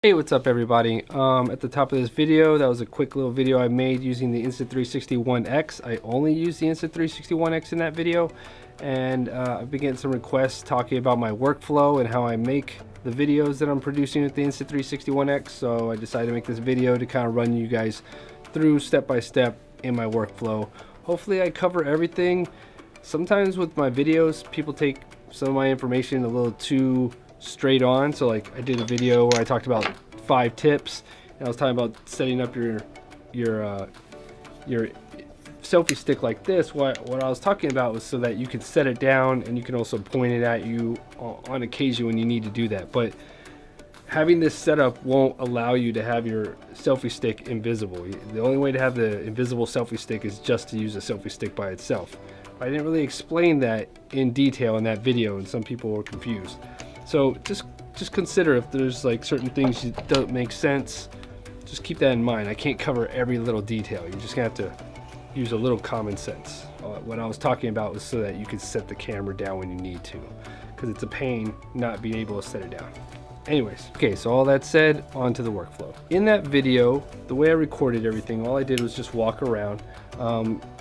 Hey, what's up everybody? At the top of this video, that was a quick little video I made using the Insta360 One X. I only used the Insta360 One X in that video, and I've been getting some requests talking about my workflow and how I make the videos that I'm producing with the Insta360 One X. So I decided to make this video to kind of run you guys through step by step in my workflow. Hopefully I cover everything. Sometimes with my videos, people take some of my information a little too straight on. So like I did a video where I talked about 5 tips, and I was talking about setting up your selfie stick like this. What I was talking about was so that you can set it down and you can also point it at you on occasion when you need to do that. But having this setup won't allow you to have your selfie stick invisible. The only way to have the invisible selfie stick is just to use a selfie stick by itself. I didn't really explain that in detail in that video, and some people were confused. So just consider if there's like certain things that don't make sense, just keep that in mind. I can't cover every little detail. You're just gonna have to use a little common sense. What I was talking about was so that you can set the camera down when you need to, because it's a pain not being able to set it down. Anyways, okay, so all that said, on to the workflow. In that video, the way I recorded everything, all I did was just walk around.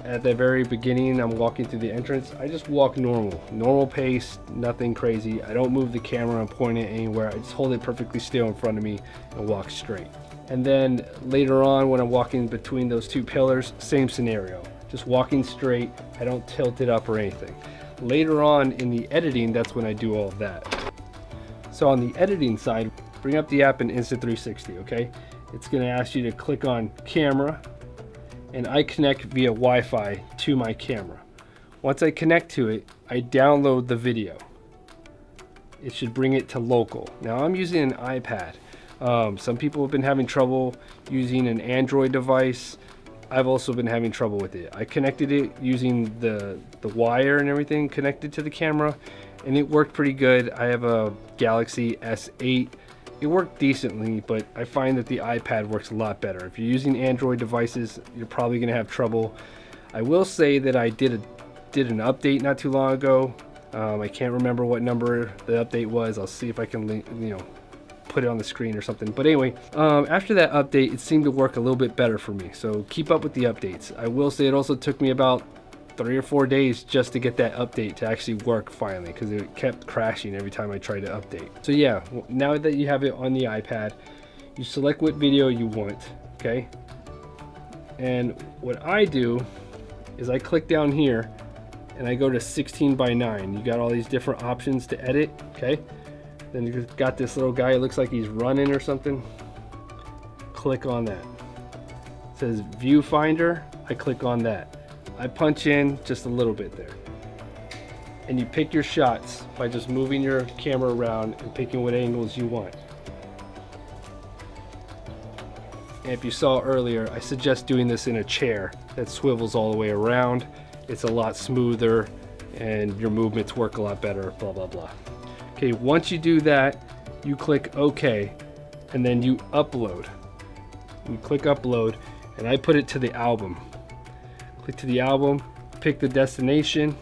At the very beginning, I'm walking through the entrance. I just walk normal pace, nothing crazy. I don't move the camera and point it anywhere. I just hold it perfectly still in front of me and walk straight. And then later on, when I'm walking between those 2 pillars, same scenario, just walking straight. I don't tilt it up or anything. Later on in the editing, that's when I do all of that. So on the editing side, bring up the app in Insta360, okay? It's gonna ask you to click on camera, and I connect via Wi-Fi to my camera. Once I connect to it, I download the video. It should bring it to local. Now I'm using an iPad. Some people have been having trouble using an Android device. I've also been having trouble with it. I connected it using the wire and everything connected to the camera, and it worked pretty good. I have a Galaxy S8. It worked decently, but I find that the iPad works a lot better. If you're using Android devices, you're probably gonna have trouble. I will say that I did an update not too long ago. I can't remember what number the update was. I'll see if I can link, put it on the screen or something. But anyway, after that update, it seemed to work a little bit better for me. So keep up with the updates. I will say it also took me about 3 or 4 days just to get that update to actually work finally, because it kept crashing every time I tried to update. So yeah, now that you have it on the iPad, you select what video you want, okay? And what I do is I click down here and I go to 16:9. You got all these different options to edit, okay? Then you've got this little guy, it looks like he's running or something. Click on that. It says viewfinder, I click on that. I punch in just a little bit there. And you pick your shots by just moving your camera around and picking what angles you want. And if you saw earlier, I suggest doing this in a chair that swivels all the way around. It's a lot smoother and your movements work a lot better, blah, blah, blah. Okay, once you do that, you click OK, and then you upload. You click upload, and I put it to the album. Click to the album, pick the destination,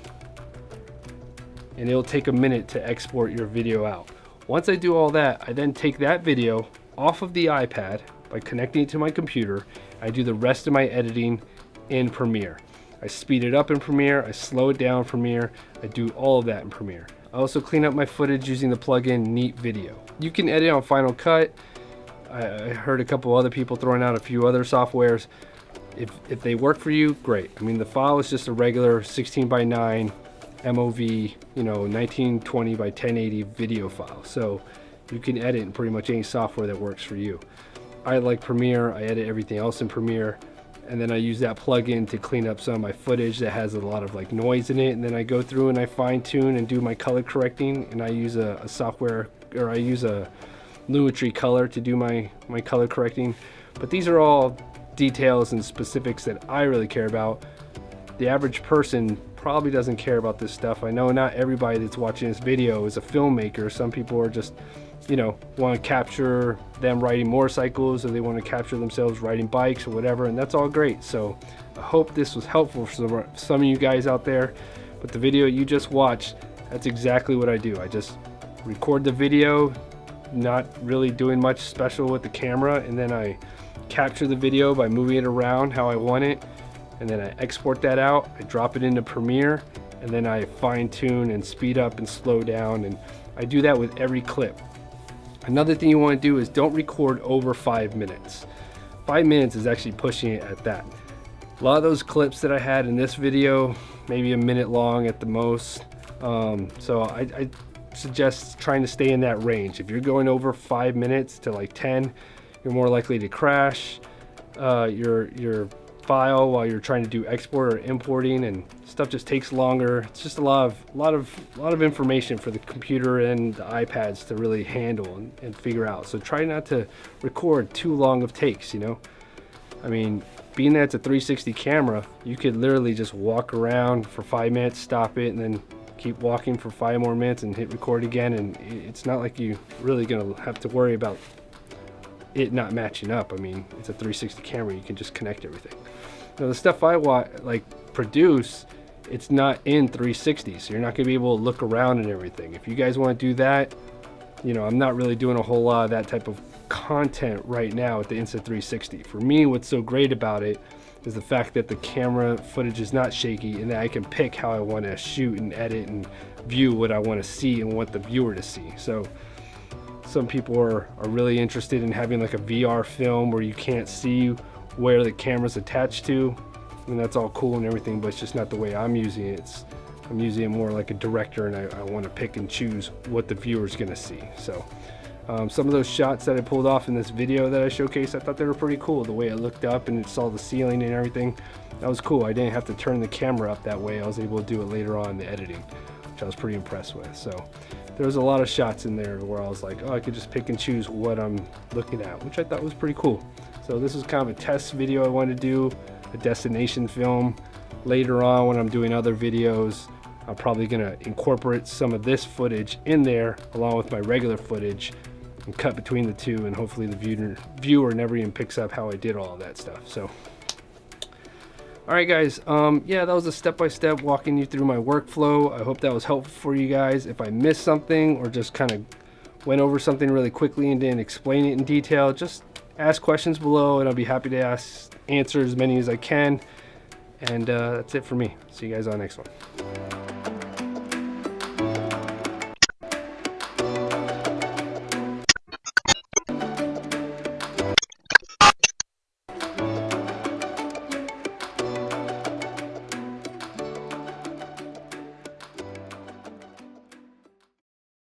and it'll take a minute to export your video out. Once I do all that, I then take that video off of the iPad by connecting it to my computer. I do the rest of my editing in Premiere. I speed it up in Premiere, I slow it down in Premiere, I do all of that in Premiere. I also clean up my footage using the plugin Neat Video. You can edit on Final Cut. I heard a couple other people throwing out a few other softwares. If they work for you, great. I mean, the file is just a regular 16:9 MOV, 1920 by 1080 video file. So you can edit in pretty much any software that works for you. I like Premiere. I edit everything else in Premiere, and then I use that plugin to clean up some of my footage that has a lot of like noise in it. And then I go through and I fine tune and do my color correcting. And I use a software, or I use a Lumetri color to do my color correcting. But these are all details and specifics that I really care about. The average person probably doesn't care about this stuff. I know not everybody that's watching this video is a filmmaker. Some people are just, want to capture them riding motorcycles, or they want to capture themselves riding bikes or whatever, and that's all great. So I hope this was helpful for some of you guys out there. But the video you just watched, that's exactly what I do. I just record the video, not really doing much special with the camera, and then I capture the video by moving it around how I want it, and then I export that out, I drop it into Premiere, and then I fine tune and speed up and slow down, and I do that with every clip. Another thing you want to do is don't record over 5 minutes. 5 minutes is actually pushing it at that. A lot of those clips that I had in this video, maybe a minute long at the most. So I suggest trying to stay in that range. If you're going over 5 minutes to like 10, you're more likely to crash your file while you're trying to do export or importing, and stuff just takes longer. It's just a lot of information for the computer and the iPads to really handle and figure out. So try not to record too long of takes, you know. I mean, being that it's a 360 camera, you could literally just walk around for 5 minutes, stop it, and then keep walking for 5 more minutes and hit record again, and it's not like you really gonna have to worry about it not matching up. I mean, it's a 360 camera, you can just connect everything. Now the stuff I produce, it's not in 360, so you're not gonna be able to look around and everything. If you guys want to do that, you know, I'm not really doing a whole lot of that type of content right now with the Insta 360. For me, what's so great about it is the fact that the camera footage is not shaky, and that I can pick how I want to shoot and edit and view what I want to see and want the viewer to see. So some people are really interested in having like a VR film where you can't see where the camera's attached to, and that's all cool and everything, but it's just not the way I'm using it. I'm using it more like a director, and I want to pick and choose what the viewer's gonna see. So some of those shots that I pulled off in this video that I showcased, I thought they were pretty cool. The way I looked up and it saw the ceiling and everything, that was cool. I didn't have to turn the camera up that way. I was able to do it later on in the editing, which I was pretty impressed with. So there was a lot of shots in there where I was like, oh, I could just pick and choose what I'm looking at, which I thought was pretty cool. So this was kind of a test video I wanted to do, a destination film. Later on, when I'm doing other videos, I'm probably gonna incorporate some of this footage in there along with my regular footage and cut between the two, and hopefully the viewer never even picks up how I did all of that stuff. So alright guys, yeah, that was a step-by-step walking you through my workflow. I hope that was helpful for you guys. If I missed something or just kind of went over something really quickly and didn't explain it in detail, just ask questions below and I'll be happy to answer as many as I can. And that's it for me. See you guys on the next one.